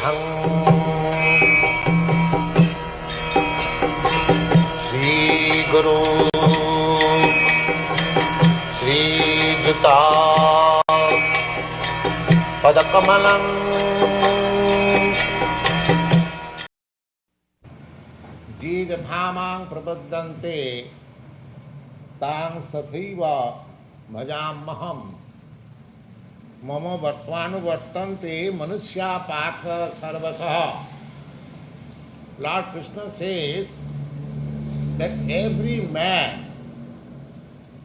Vandeham Sri Guru Sri Juta Padakamalam Jigathamang Prapaddante Tang Sathaiva Bhajamaham Mama Vartvanu Vartante Manusya Patha Sarvasaha. Lord Krishna says that every man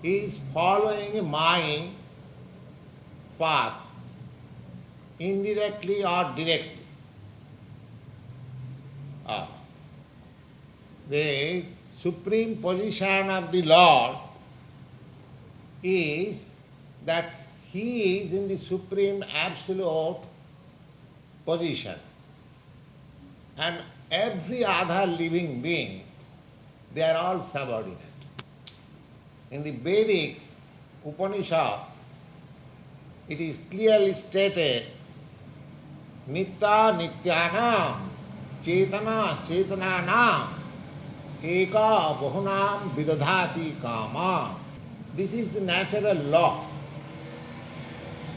is following my path, indirectly or directly. The supreme position of the Lord is that He is in the supreme absolute position. And every other living being, they are all subordinate. In the Vedic Upanishad, it is clearly stated, Nitya Nityanam Chetana Chetananam Eka Bahunam Vidadhati Kama. This is the natural law.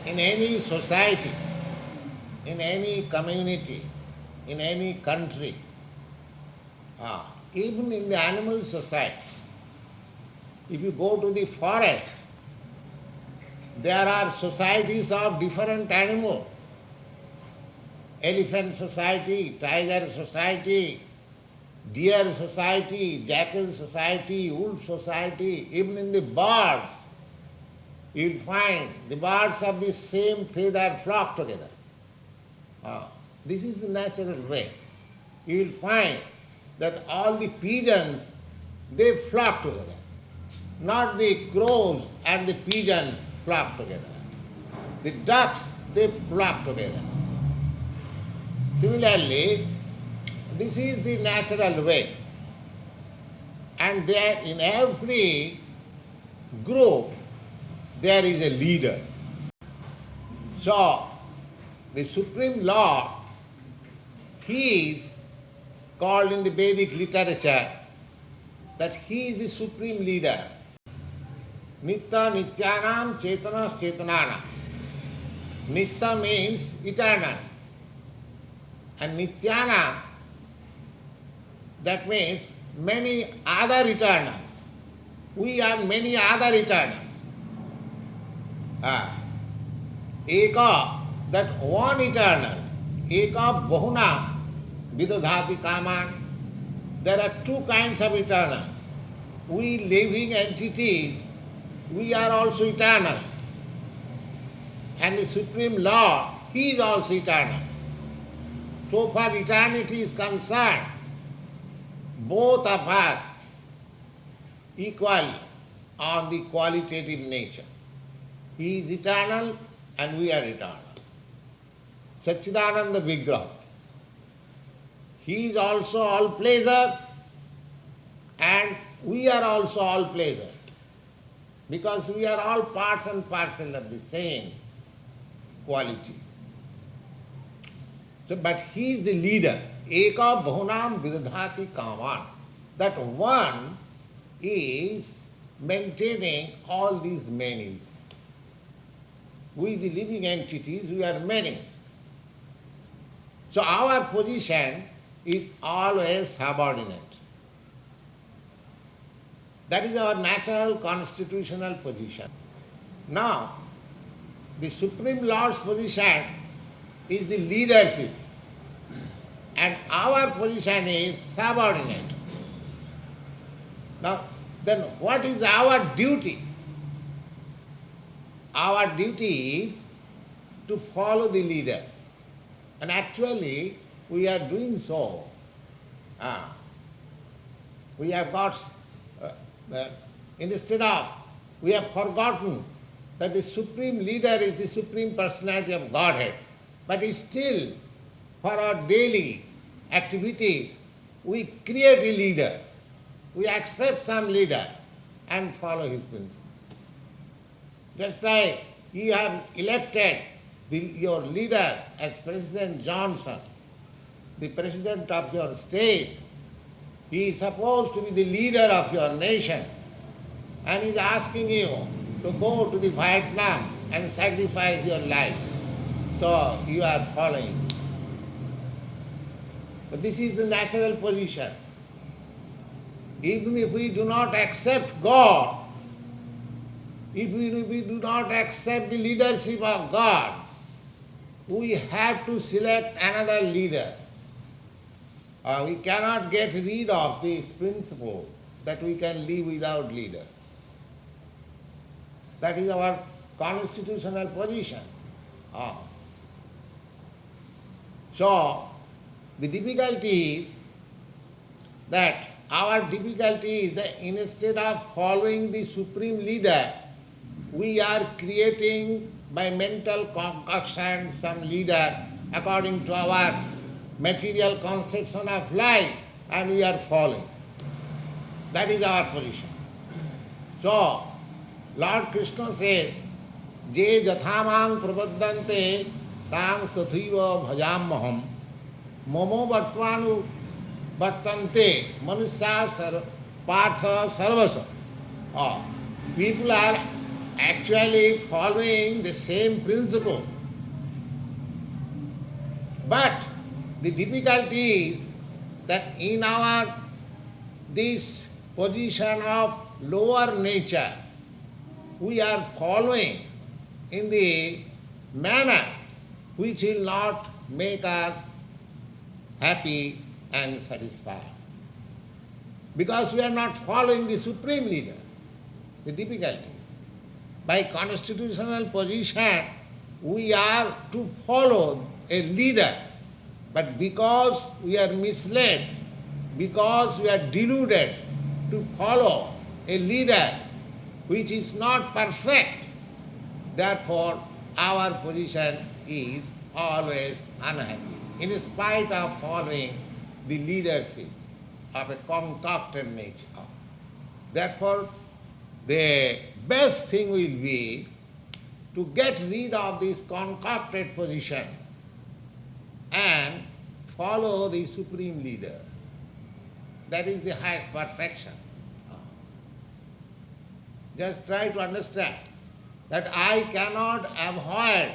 In any society, in any community, in any country, even in the animal society, if you go to the forest, there are societies of different animals. Elephant society, tiger society, deer society, jackal society, wolf society, even in the birds, you will find the birds of the same feather flock together. This is the natural way. You will find that all the pigeons, they flock together. Not the crows and the pigeons flock together. The ducks, they flock together. Similarly, this is the natural way. And there in every group, there is a leader. So, the Supreme Lord, He is called in the Vedic literature that He is the Supreme Leader. Nitya Nityanam Chetana Chetananam. Nitya means eternal. And Nityanam, that means many other eternals. We are many other eternals. Eka, that one eternal. Eka Bahuna Vidadhati Kaman. There are two kinds of eternals. We living entities, we are also eternal. And the Supreme Lord, He is also eternal. So far eternity is concerned, both of us equal on the qualitative nature. He is eternal and we are eternal. Satchidananda Vigraha. He is also all pleasure and we are also all pleasure. Because we are all parts and parcel of the same quality. So, but He is the leader. Eka Bahunam Vidadhati Kaman. That one is maintaining all these manys. We the living entities, we are many. So our position is always subordinate. That is our natural constitutional position. Now, the Supreme Lord's position is the leadership. And our position is subordinate. Now, then what is our duty? Our duty is to follow the leader. And actually, we are doing so. We have got, instead of, we have forgotten that the Supreme Leader is the Supreme Personality of Godhead. But still, for our daily activities, we create a leader. We accept some leader and follow his principle. Just like you have elected your leader as President Johnson, the president of your state, he is supposed to be the leader of your nation, and he is asking you to go to the Vietnam and sacrifice your life. So you are following. But this is the natural position. Even if we do not accept God, if we do not accept the leadership of God, we have to select another leader. We cannot get rid of this principle that we can live without leader. That is our constitutional position. So, the difficulty is that our difficulty is that instead of following the supreme leader, we are creating by mental concoction some leader according to our material conception of life, and we are following. That is our position. So, Lord Kṛṣṇa says, Je jathamang prapaddante tang sathaiva bhajamaham momo vartvanu vartante manusya partha sarvasa. People are actually following the same principle. But the difficulty is that in our this position of lower nature, we are following in the manner which will not make us happy and satisfied. Because we are not following the supreme leader. The difficulty is, by constitutional position, we are to follow a leader. But because we are misled, because we are deluded to follow a leader which is not perfect, therefore our position is always unhappy, in spite of following the leadership of a concocted nature. Therefore, the best thing will be to get rid of this concocted position and follow the supreme leader. That is the highest perfection. Just try to understand that I cannot avoid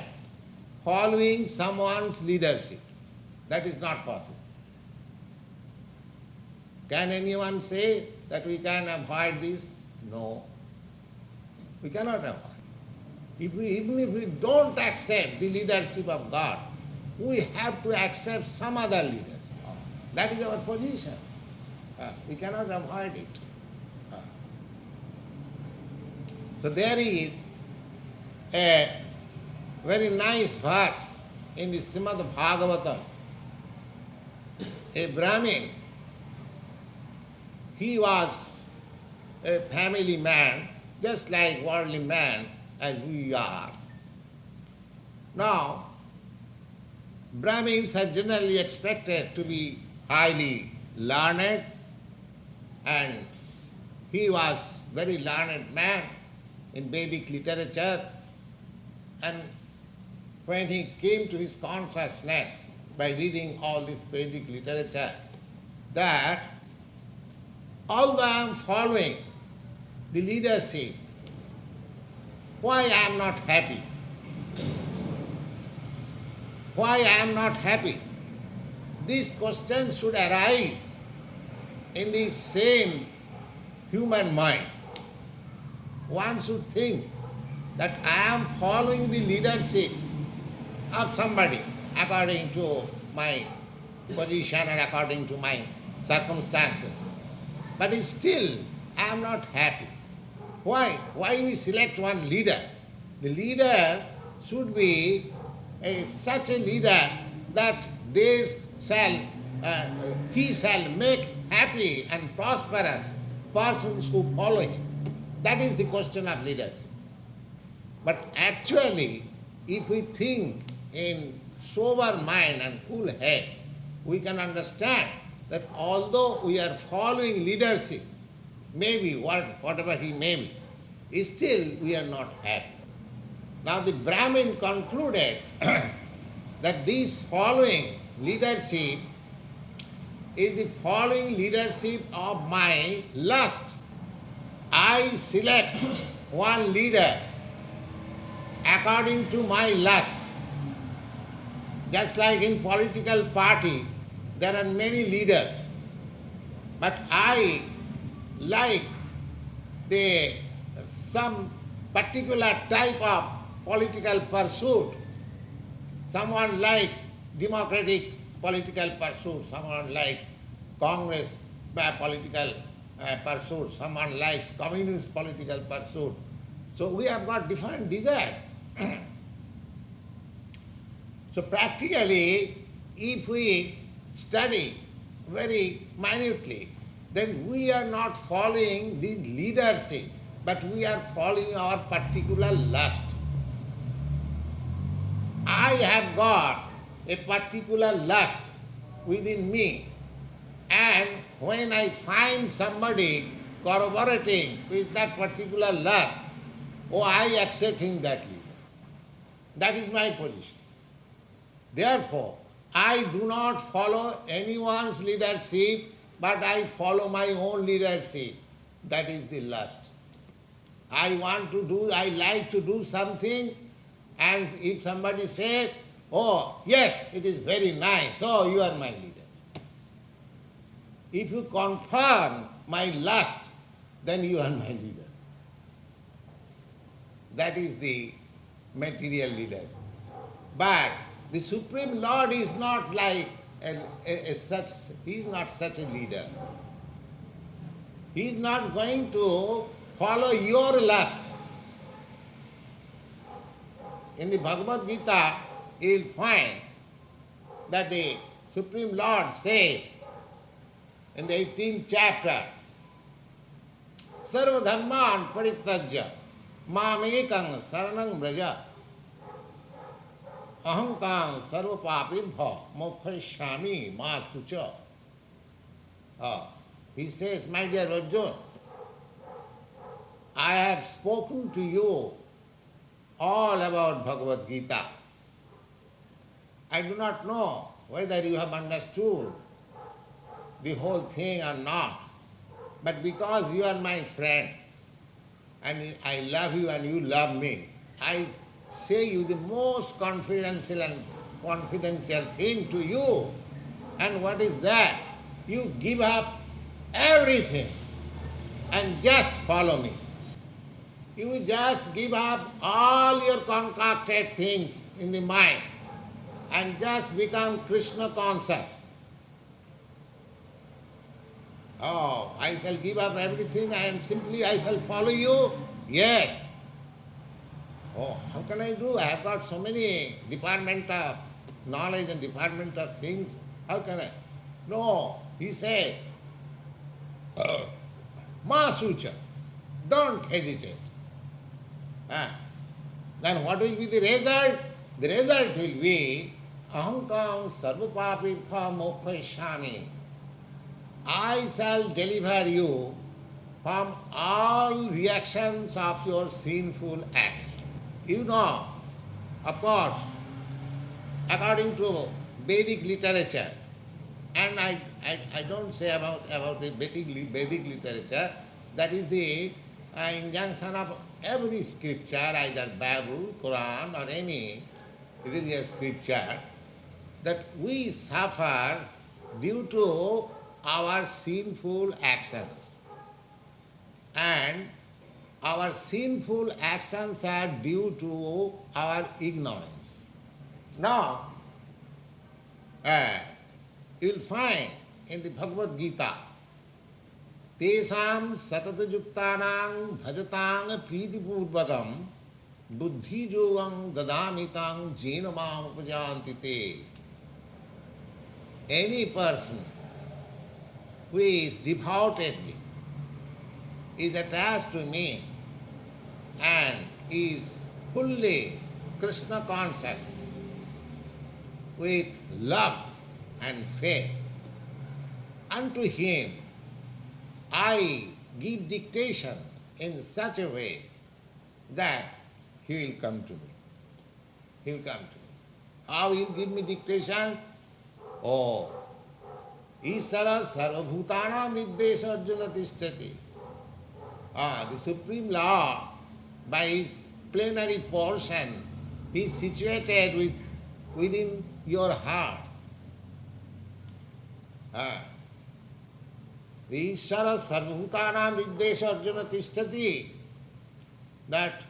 following someone's leadership. That is not possible. Can anyone say that we can avoid this? No. We cannot avoid. Even if we don't accept the leadership of God, we have to accept some other leaders. That is our position. We cannot avoid it. So there is a very nice verse in the Srimad Bhagavatam. A Brahmin, he was a family man, just like worldly man as we are. Now, Brahmins are generally expected to be highly learned, and he was very learned man in Vedic literature, and when he came to his consciousness by reading all this Vedic literature, that although I am following the leadership, why I am not happy? Why I am not happy? This question should arise in the same human mind. One should think that I am following the leadership of somebody according to my position and according to my circumstances. But still, I am not happy. Why? Why we select one leader? The leader should be such a leader that he shall make happy and prosperous persons who follow him. That is the question of leadership. But actually, if we think in sober mind and cool head, we can understand that although we are following leadership, maybe whatever he may be, still we are not happy. Now the Brahmin concluded that this following leadership is the following leadership of my lust. I select one leader according to my lust. Just like in political parties, there are many leaders. But I like some particular type of political pursuit. Someone likes democratic political pursuit, someone likes Congress political pursuit, someone likes communist political pursuit. So we have got different desires. So practically, if we study very minutely, then we are not following the leadership, but we are following our particular lust. I have got a particular lust within me, and when I find somebody corroborating with that particular lust, I accept him that leader. That is my position. Therefore, I do not follow anyone's leadership, but I follow my own leadership. That is the lust. I like to do something, and if somebody says, oh, yes, it is very nice, so you are my leader. If you confirm my lust, then you are my leader. That is the material leader. But the Supreme Lord is not like he is not such a leader. He is not going to follow your lust. In the Bhagavad-gītā, you will find that the Supreme Lord says in the 18th chapter, Sarva dharman parityajya mamekam saranam vraja ahankam sarva papibha mokshami ma sucha. He says, my dear Arjuna, I have spoken to you all about Bhagavad-gītā. I do not know whether you have understood the whole thing or not, but because you are my friend and I love you and you love me, I say you the most confidential thing to you. And what is that? You give up everything and just follow me. You will just give up all your concocted things in the mind and just become Kṛṣṇa conscious. Oh, I shall give up everything and simply I shall follow you? Yes. Oh, how can I do? I have got so many department of knowledge and department of things. How can I? No, he says, Ma sucha, don't hesitate. Then what will be the result? The result will be ahankam sarvapapibha mokshami. I shall deliver you from all reactions of your sinful acts. You know, of course, according to Vedic literature, and I don't say about the Vedic literature, that is the injunction of every scripture, either Bible, Quran or any religious scripture, that we suffer due to our sinful actions. And our sinful actions are due to our ignorance. Now, you will find in the Bhagavad-gītā, Tesam satata-yuktanang bhajatāng prītipūrvakam buddhi-yogam dadāmitang jena mam upajanti te. Any person who is devoutedly is attached to me and is fully Kṛṣṇa conscious with love and faith, unto him I give dictation in such a way that he will come to me. He will come to me. How he will give me dictation? Oh, Ishara sarvabhutanam niddesha arjuna tishtati. The Supreme Lord, by his plenary portion, is situated within your heart. The Ishara sarvabhutanam niddesha arjuna tishtati. That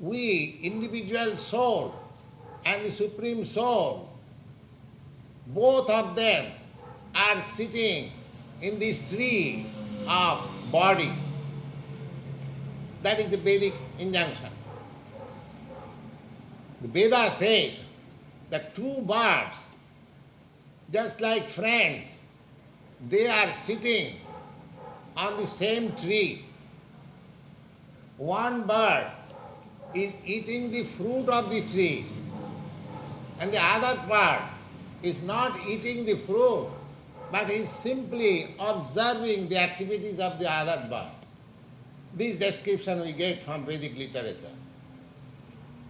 we, individual soul and the Supreme Soul, both of them are sitting in this tree of body. That is the Vedic injunction. The Veda says that two birds, just like friends, they are sitting on the same tree. One bird is eating the fruit of the tree, and the other bird is not eating the fruit, but is simply observing the activities of the other bird. This description we get from Vedic literature.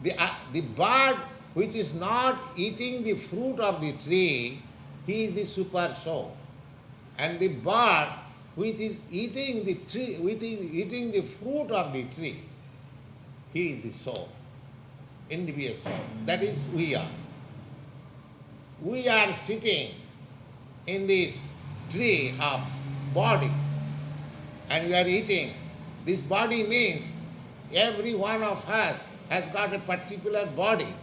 The bird which is not eating the fruit of the tree, he is the super soul. And the bird which is eating the tree, eating the fruit of the tree, he is the soul, individual soul. That is we are. We are sitting in this tree of body and we are eating. This body means every one of us has got a particular body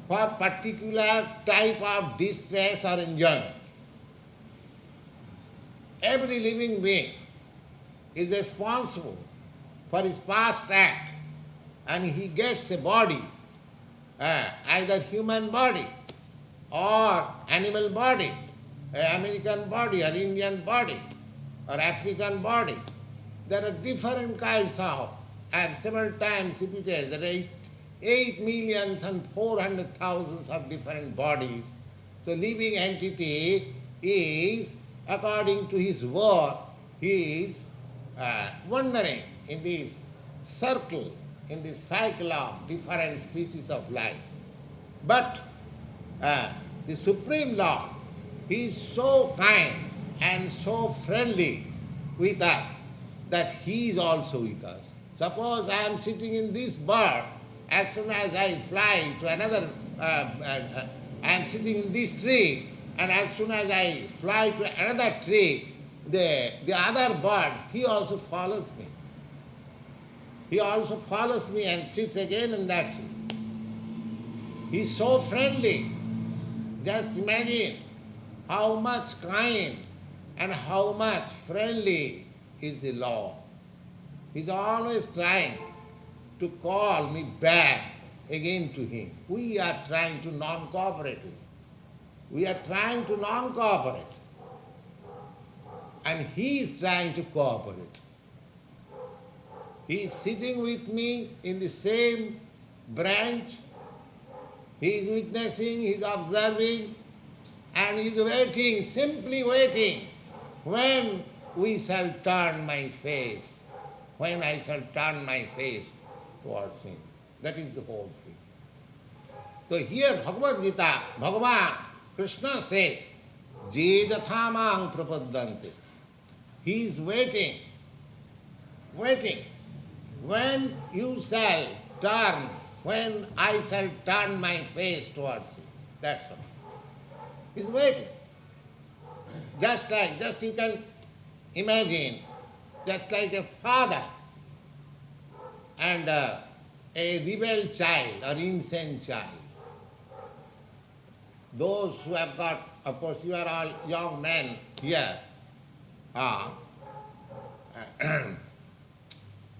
for particular type of distress or enjoyment. Every living being is responsible for his past act, and he gets a body, either human body or animal body, American body or Indian body or African body. There are different kinds of, I have several times repeated, there are 8,400,000 of different bodies. So living entity is, according to his work, he is wandering in this circle, in this cycle of different species of life. But the Supreme Lord, he is so kind and so friendly with us that he is also with us. Suppose I am sitting in this bird, as soon as I fly to another, I am sitting in this tree, and as soon as I fly to another tree, the other bird, he also follows me. He also follows me and sits again in that tree. He is so friendly. Just imagine how much kind and how much friendly is the Lord. He is always trying to call me back again to him. We are trying to non-cooperate with him. We are trying to non-cooperate. And he is trying to cooperate. He is sitting with me in the same branch. He is witnessing, he is observing, and he is waiting, simply waiting, when we shall turn my face, when I shall turn my face towards him. That is the whole thing. So here Bhagavad-gītā, Bhagavan, Kṛṣṇa says, Je dathamang prapaddante. He is waiting, waiting. When you shall turn, when I shall turn my face towards him. That's all. He is waiting. Just you can imagine, just like a father and a rebel child or insane child. Those who have got, of course you are all young men here,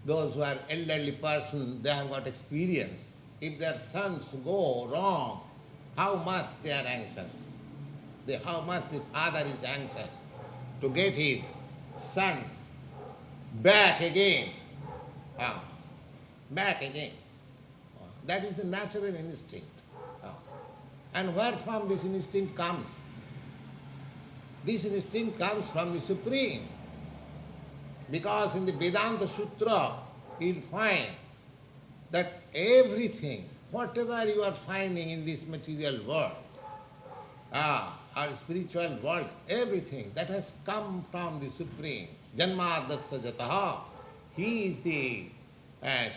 those who are elderly persons, they have got experience. If their sons go wrong, how much they are anxious. How much the father is anxious to get his son back again. Back again. That is the natural instinct. And where from this instinct comes? This instinct comes from the Supreme. Because in the Vedanta Sutra, you'll find that everything, whatever you are finding in this material world, or spiritual world, everything that has come from the Supreme. Janmadasya jataha. He is the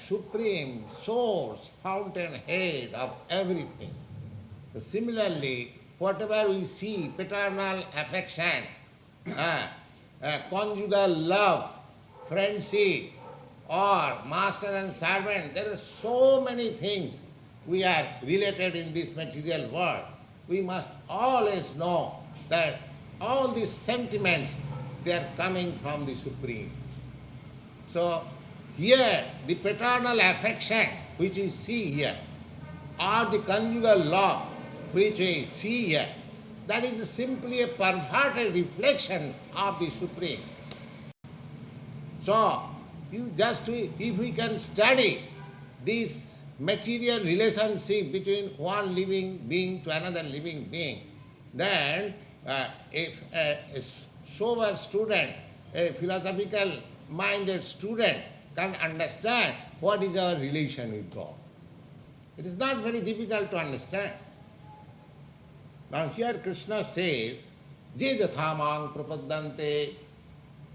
supreme source, fountainhead of everything. So similarly, whatever we see, paternal affection, conjugal love, friendship, or master and servant, there are so many things we are related in this material world. We must always know that all these sentiments, they are coming from the Supreme. So here, the paternal affection which we see here, or the conjugal love which we see here, that is simply a perverted reflection of the Supreme. So, if we can study this material relationship between one living being to another living being, then if a sober student, a philosophical minded student can understand what is our relation with God. It is not very difficult to understand. Now here Kṛṣṇa says, Je dathamang prapaddante,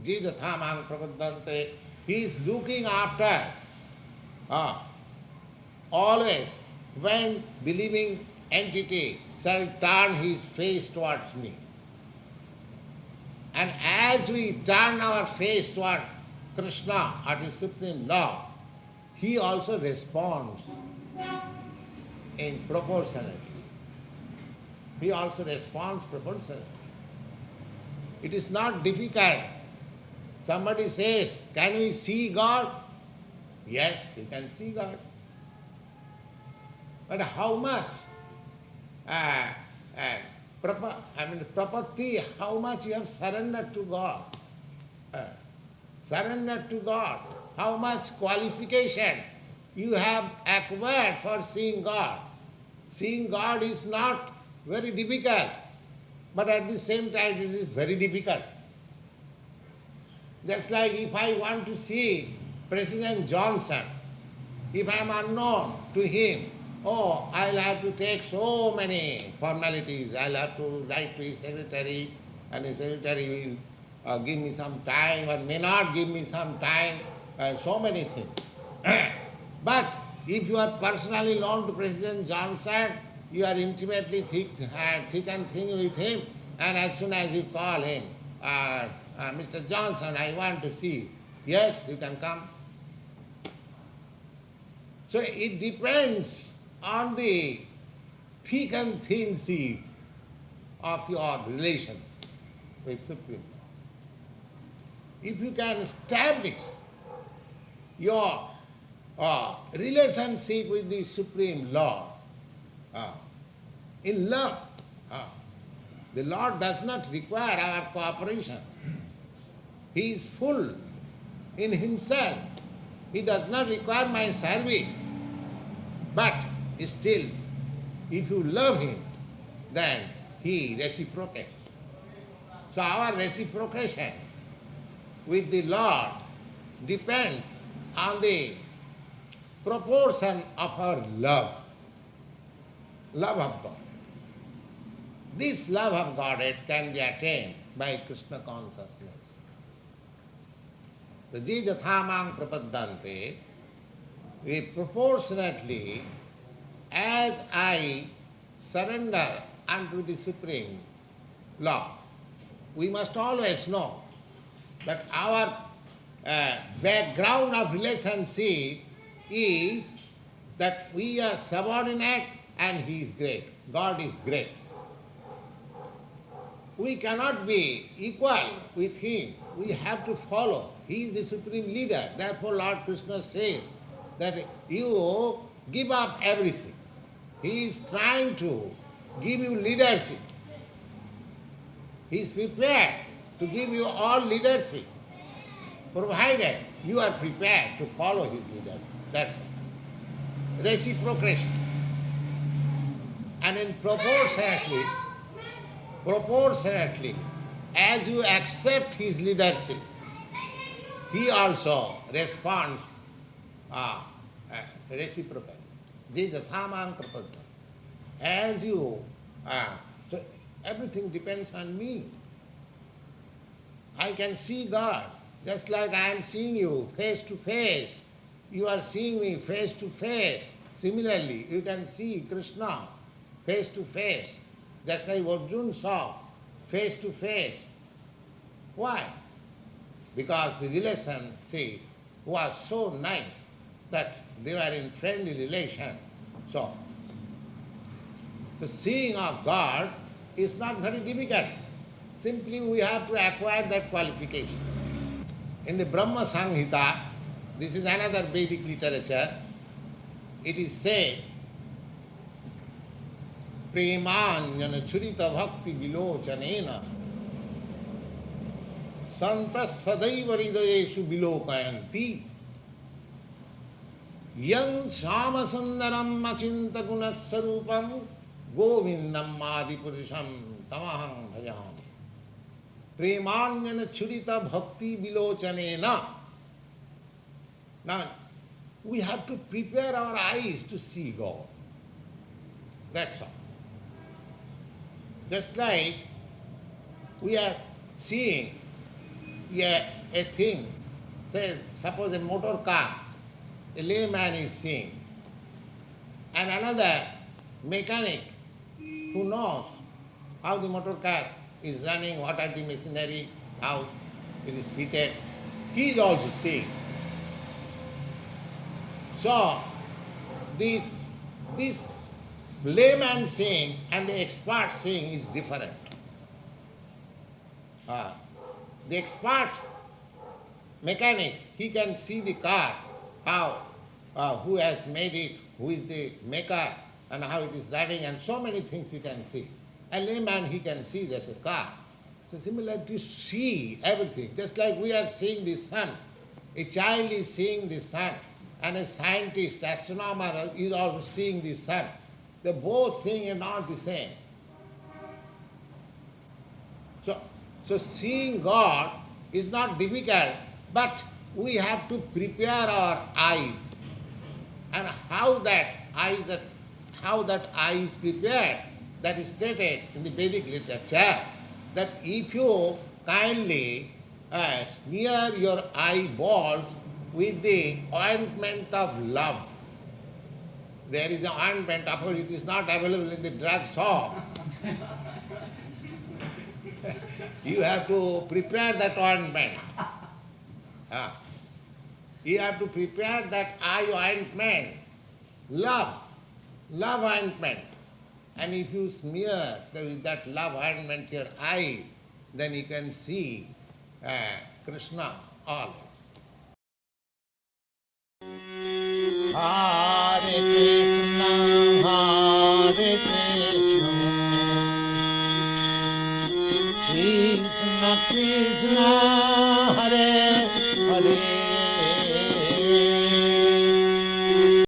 Je dathamang prapaddante. He is looking after always when the living entity shall turn his face towards me. And as we turn our face toward Kṛṣṇa or the Supreme Lord, he also responds in proportionality. He also responds proportionally. It is not difficult. Somebody says, can we see God? Yes, you can see God. But how much? Property, how much you have surrendered to God? Surrendered to God. How much qualification you have acquired for seeing God? Seeing God is not very difficult, but at the same time it is very difficult. Just like if I want to see President Johnson, if I am unknown to him, I'll have to take so many formalities. I'll have to write to his secretary, and his secretary will give me some time or may not give me some time, so many things. But if you are personally known to President Johnson, you are intimately thick and thin with him, and as soon as you call him, Mr. Johnson, I want to see. Yes, you can come. So it depends on the thick and thin seed of your relations with Supreme Lord. If you can establish your relationship with the Supreme Lord in love, the Lord does not require our cooperation. He is full in himself. He does not require my service. But still, if you love him, then he reciprocates. So our reciprocation with the Lord depends on the proportion of our love of God. This love of Godhead can be attained by Kṛṣṇa consciousness. The jidhathamang prapaddante, proportionately as I surrender unto the Supreme Lord. We must always know that our background of relationship is that we are subordinate and he is great. God is great. We cannot be equal with him. We have to follow. He is the supreme leader. Therefore Lord Kṛṣṇa says that you give up everything. He is trying to give you leadership. He is prepared to give you all leadership, provided you are prepared to follow his leadership. That's it. Reciprocation. And in proportionately, as you accept his leadership, he also responds reciprocally. Jidhathamang prapaddam. As you Everything depends on me. I can see God, just like I am seeing you face to face. You are seeing me face to face. Similarly, you can see Kṛṣṇa face to face, just like Arjuna saw face to face. Why? Because the relation, see, was so nice that they were in friendly relation. So, the seeing of God is not very difficult. Simply we have to acquire that qualification. In the Brahma Samhita, this is another Vedic literature, it is said, Premanyana churita bhakti vilochanena santas sadaiva hridayeshu vilokayanti yang shama sundaram achinta gunasarupam govindam adipurisham tamaham bhajami. Premanyana churita bhakti vilochanena. Now, we have to prepare our eyes to see God. That's all. Just like we are seeing a thing, say, suppose a motor car, a layman is seeing, and another mechanic who knows how the motor car is running, what are the machinery, how it is fitted, he is also seeing. So, this layman seeing and the expert seeing is different. The expert mechanic, he can see the car, how, who has made it, who is the maker, and how it is running, and so many things he can see. A layman, he can see there's a car. So similar to see everything, just like we are seeing the sun. A child is seeing the sun, and a scientist, astronomer is also seeing the sun. They both seeing are not the same. So seeing God is not difficult, but we have to prepare our eyes. And how that eye is prepared, that is stated in the Vedic literature, that if you kindly smear your eyeballs with the ointment of love. There is an ointment, of course it is not available in the drug shop. You have to prepare that ointment. You have to prepare that eye ointment, love ointment. And if you smear with that love ointment your eyes, then you can see Kṛṣṇa always. Hare Krishna, Hare Krishna, Krishna Krishna, Hare